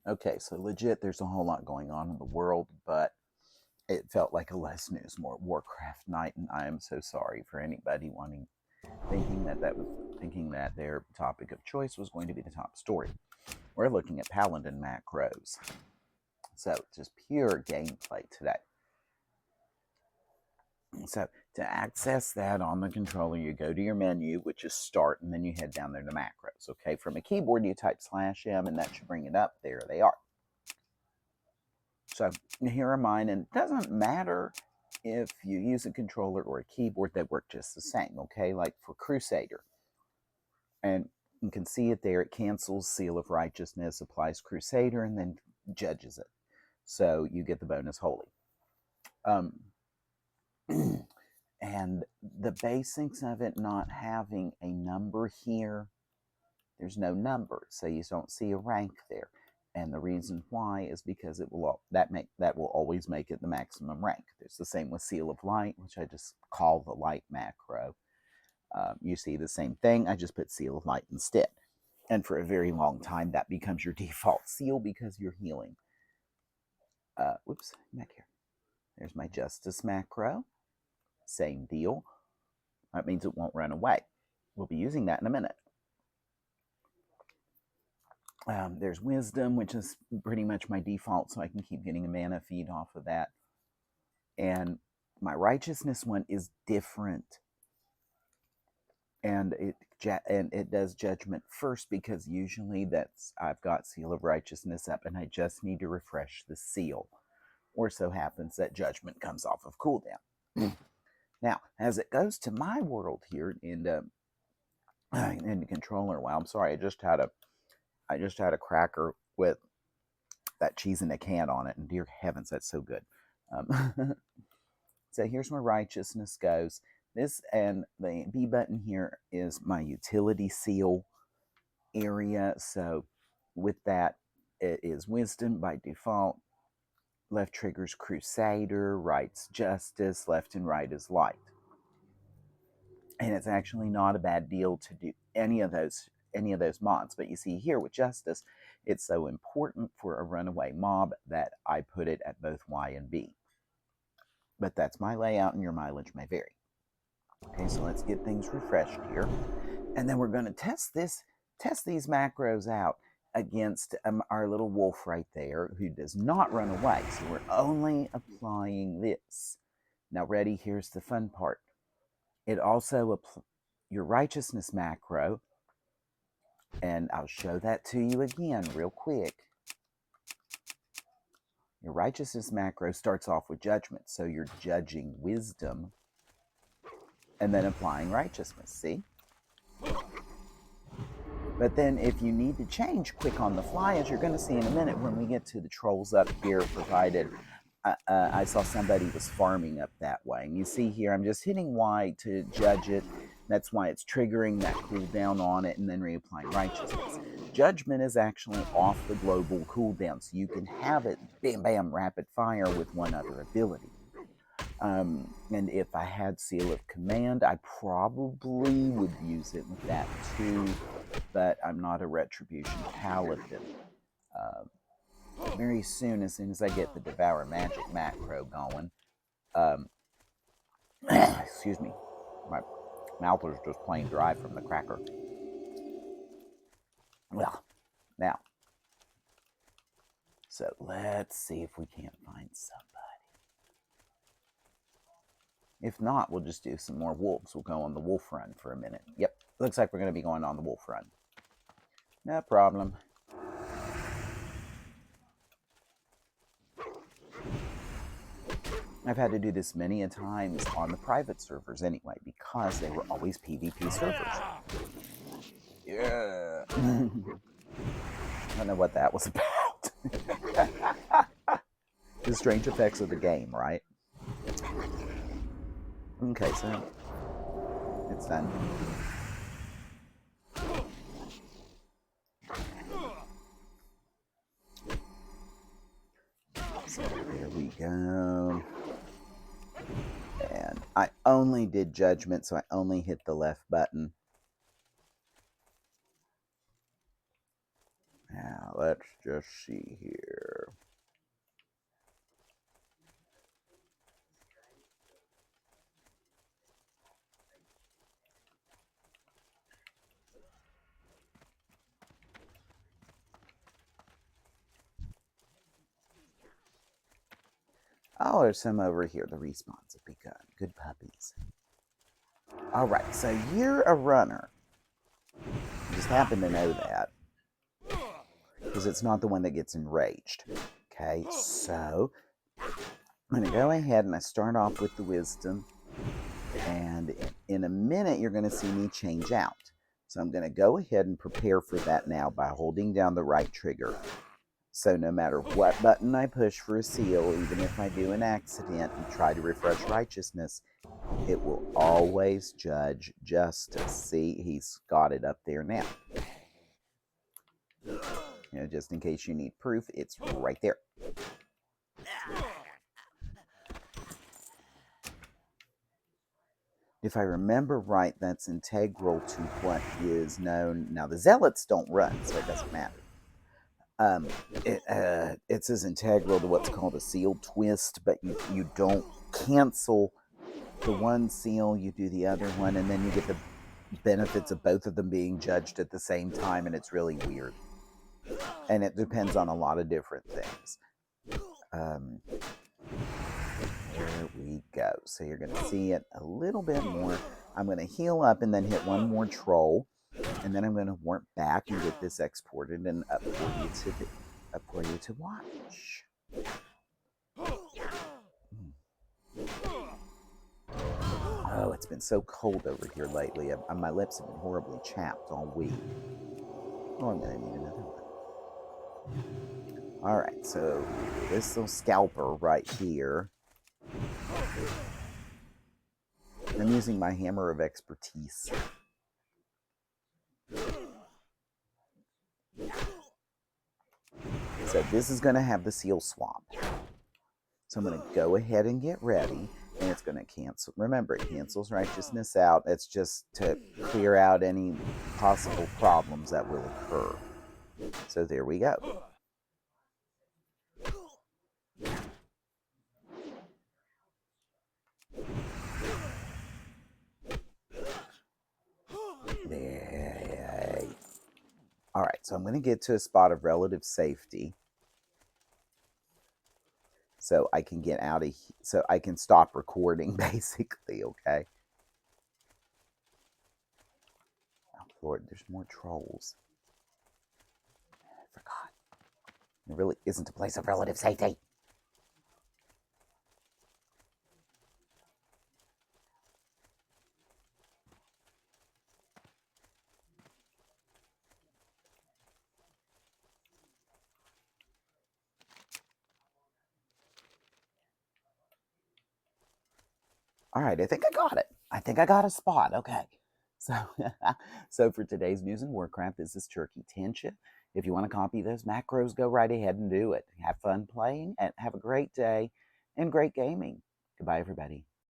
Okay, so legit, there's a whole lot going on in the world, but it felt like a less news, more Warcraft night, and I am so sorry for anybody thinking that their topic of choice was going to be the top story. We're looking at Paladin macros, so just pure gameplay today. So to access that on the controller, you go to your menu, which is Start, and then you head down there to Macros. Okay, from a keyboard, you type /M, and that should bring it up. There they are. So here are mine, and it doesn't matter if you use a controller or a keyboard, they work just the same, okay? Like for Crusader, and you can see it there, it cancels Seal of Righteousness, applies Crusader, and then judges it. So you get the bonus Holy. And the basics of it not having a number here, there's no number, so you don't see a rank there. And the reason why is because it will that will always make it the maximum rank. There's the same with Seal of Light, which I just call the light macro. You see the same thing, I just put Seal of Light instead. And for a very long time, that becomes your default seal because you're healing. Whoops, back here. There's my Justice macro. Same deal. That means it won't run away. We'll be using that in a minute. There's Wisdom, which is pretty much my default, so I can keep getting a mana feed off of that. And my Righteousness one is different. And it does Judgment first, because usually I've got Seal of Righteousness up and I just need to refresh the seal. Or so happens that Judgment comes off of cooldown. Now, as it goes to my world here in the controller, well, I'm sorry, I just had a cracker with that cheese in a can on it, and dear heavens, that's so good. So here's where Righteousness goes. This and the B button here is my utility seal area. So with that, it is Wisdom by default. Left triggers Crusader, right's Justice, left and right is Light. And it's actually not a bad deal to do any of those mods. But you see here with Justice, it's so important for a runaway mob that I put it at both Y and B. But that's my layout, and your mileage may vary. Okay, so let's get things refreshed here. And then we're going to test these macros out against our little wolf right there, who does not run away. So we're only applying this. Now ready, here's the fun part. It also your Righteousness macro, and I'll show that to you again real quick. Your Righteousness macro starts off with Judgment, so you're judging Wisdom and then applying Righteousness, see? But then if you need to change quick on the fly, as you're going to see in a minute when we get to the trolls up here, provided I saw somebody was farming up that way. And you see here, I'm just hitting Y to judge it. That's why it's triggering that cooldown on it and then reapplying Righteousness. Judgment is actually off the global cooldown, so you can have it bam, bam, rapid fire with one other ability. And if I had Seal of Command, I probably would use it with that too, but I'm not a Retribution Paladin. Very soon, as I get the Devour Magic macro going, excuse me, my mouth was just plain dry from the cracker. Well, now, so let's see if we can't find somebody. If not, we'll just do some more wolves. We'll go on the wolf run for a minute. Yep, looks like we're going to be going on the wolf run. No problem. I've had to do this many a times on the private servers anyway, because they were always PvP servers. Yeah. I don't know what that was about. The strange effects of the game, right? Okay, so it's done. So there we go. And I only did Judgment, so I only hit the left button. Now let's just see here. Oh, there's some over here. The respawns have begun. Good puppies. All right, so you're a runner. I just happen to know that because it's not the one that gets enraged. Okay, so I'm going to go ahead and I start off with the wisdom, and in a minute you're going to see me change out. So I'm going to go ahead and prepare for that now by holding down the right trigger. So no matter what button I push for a seal, even if I do an accident and try to refresh righteousness, it will always judge justice. See, he's got it up there now. Just in case you need proof, it's right there. If I remember right, that's integral to what is known. Now, the zealots don't run, so it doesn't matter. It's as integral to what's called a seal twist, but you don't cancel the one seal, you do the other one, and then you get the benefits of both of them being judged at the same time, and it's really weird. And it depends on a lot of different things. There we go. So you're going to see it a little bit more. I'm going to heal up and then hit one more troll, and then I'm going to warp back and get this exported and up for you to watch. Oh, it's been so cold over here lately. My lips have been horribly chapped all week. Oh, I'm going to need another one. All right, so this little scalper right here. I'm using my hammer of expertise. So this is going to have the seal swap. So I'm going to go ahead and get ready, and it's going to cancel. Remember, it cancels righteousness out. It's just to clear out any possible problems that will occur. So there we go. There. All right, so I'm going to get to a spot of relative safety, so I can get out of, so I can stop recording, basically. Okay. Oh Lord, there's more trolls. I forgot. It really isn't a place of relative safety. All right, I think I got it. I think I got a spot. Okay. So, so for today's news in Warcraft, this is Turkeytentia. If you want to copy those macros, go right ahead and do it. Have fun playing and have a great day and great gaming. Goodbye, everybody.